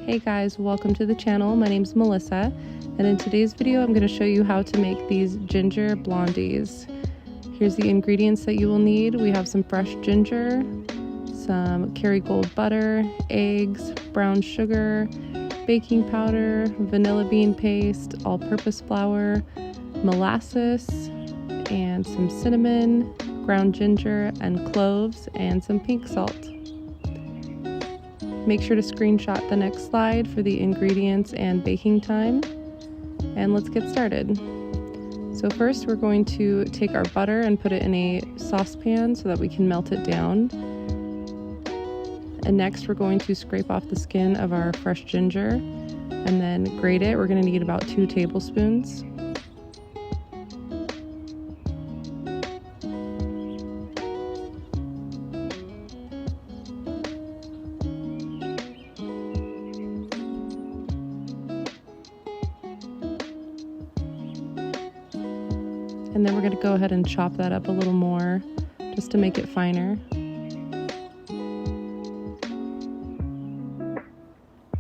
Hey guys, welcome to the channel. My name's Melissa, and in today's video I'm going to show you how to make these ginger blondies. Here's the ingredients that you will need. We have some fresh ginger, some Kerrygold butter, eggs, brown sugar, baking powder, vanilla bean paste, all-purpose flour, molasses, and some cinnamon, ground ginger, and cloves, and some pink salt. Make sure to screenshot the next slide for the ingredients and baking time, and let's get started. So first we're going to take our butter and put it in a saucepan so that we can melt it down. And next we're going to scrape off the skin of our fresh ginger and then grate it. We're going to need about 2 tablespoons. And then we're going to go ahead and chop that up a little more just to make it finer.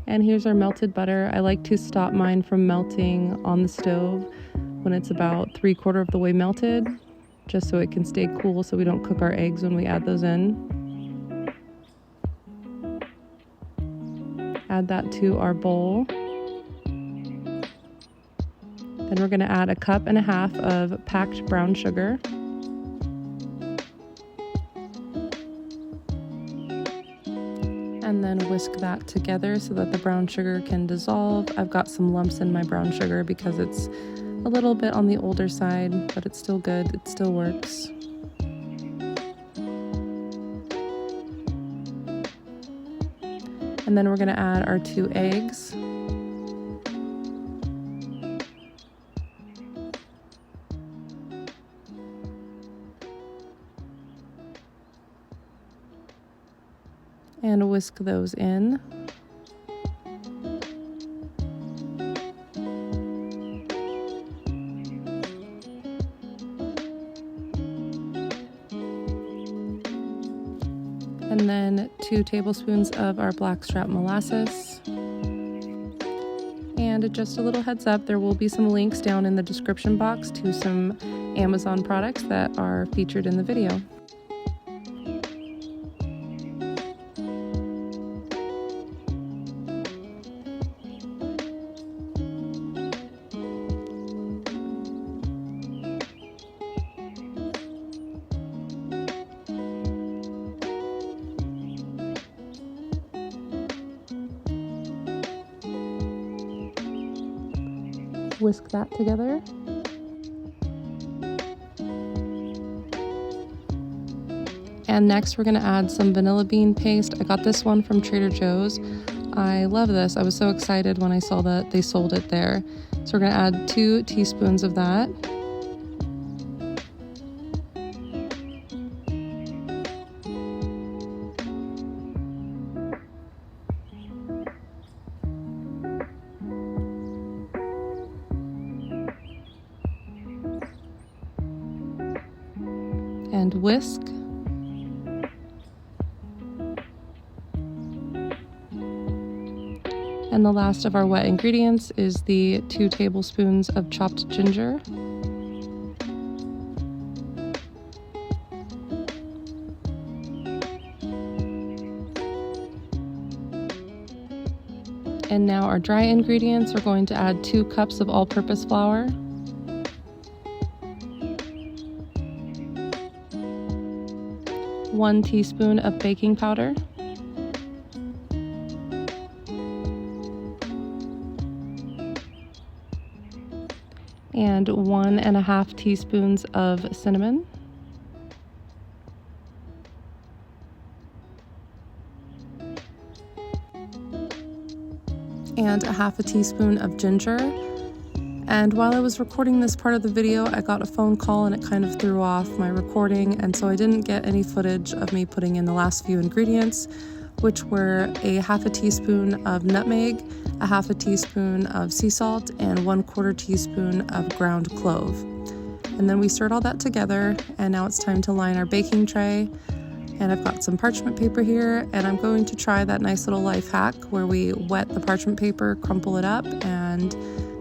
And here's our melted butter. I like to stop mine from melting on the stove when it's about 3/4 of the way melted, just so it can stay cool so we don't cook our eggs when we add those in. Add that to our bowl. Then we're going to add 1.5 cups of packed brown sugar. And then whisk that together so that the brown sugar can dissolve. I've got some lumps in my brown sugar because it's a little bit on the older side, but it's still good, it still works. And then we're going to add our 2 eggs. And whisk those in. And then 2 tablespoons of our blackstrap molasses. And just a little heads up, there will be some links down in the description box to some Amazon products that are featured in the video. Whisk that together. And next we're going to add some vanilla bean paste. I got this one from Trader Joe's. I love this. I was so excited when I saw that they sold it there. So we're going to add 2 teaspoons of that. And whisk. And the last of our wet ingredients is the 2 tablespoons of chopped ginger. And now our dry ingredients, we're going to add 2 cups of all-purpose flour. 1 teaspoon of baking powder, and 1.5 teaspoons of cinnamon, and 1/2 teaspoon of ginger. And while I was recording this part of the video, I got a phone call and it kind of threw off my recording, and so I didn't get any footage of me putting in the last few ingredients, which were 1/2 teaspoon of nutmeg, 1/2 teaspoon of sea salt, and 1/4 teaspoon of ground clove. And then we stirred all that together, and now it's time to line our baking tray. And I've got some parchment paper here, and I'm going to try that nice little life hack where we wet the parchment paper, crumple it up, and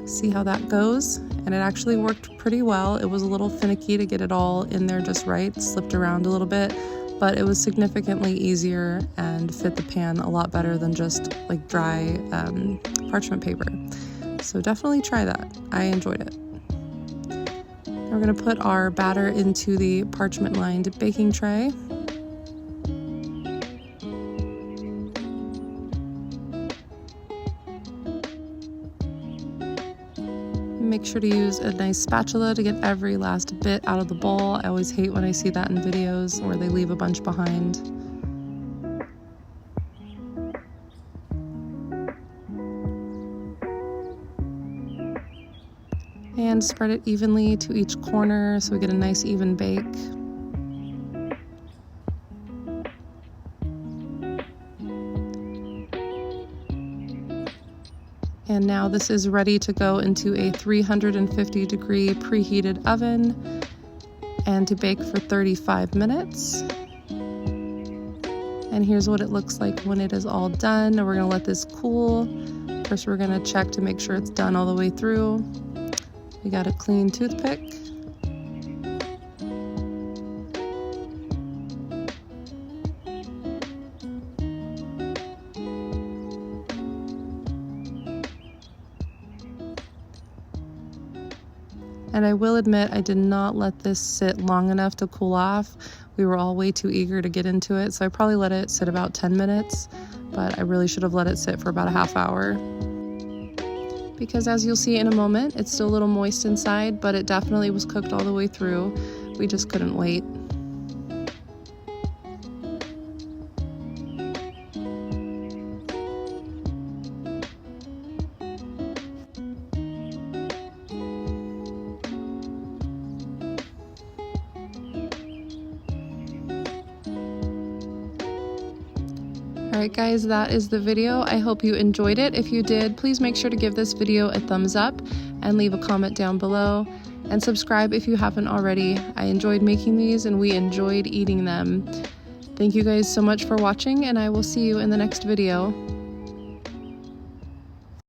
see how that goes. And it actually worked pretty well. It was a little finicky to get it all in there just right, slipped around a little bit, but it was significantly easier and fit the pan a lot better than just like dry parchment paper. So definitely try that. I enjoyed it. We're going to put our batter into the parchment lined baking tray. Make sure to use a nice spatula to get every last bit out of the bowl. I always hate when I see that in videos where they leave a bunch behind. And spread it evenly to each corner so we get a nice even bake. And now this is ready to go into a 350-degree preheated oven and to bake for 35 minutes. And here's what it looks like when it is all done. We're gonna let this cool. First, we're gonna check to make sure it's done all the way through. We got a clean toothpick. And I will admit, I did not let this sit long enough to cool off. We were all way too eager to get into it, so I probably let it sit about 10 minutes, but I really should have let it sit for about a half hour. Because as you'll see in a moment, it's still a little moist inside, but it definitely was cooked all the way through. We just couldn't wait. Alright guys, that is the video. I hope you enjoyed it. If you did, please make sure to give this video a thumbs up and leave a comment down below. And subscribe if you haven't already. I enjoyed making these and we enjoyed eating them. Thank you guys so much for watching, and I will see you in the next video.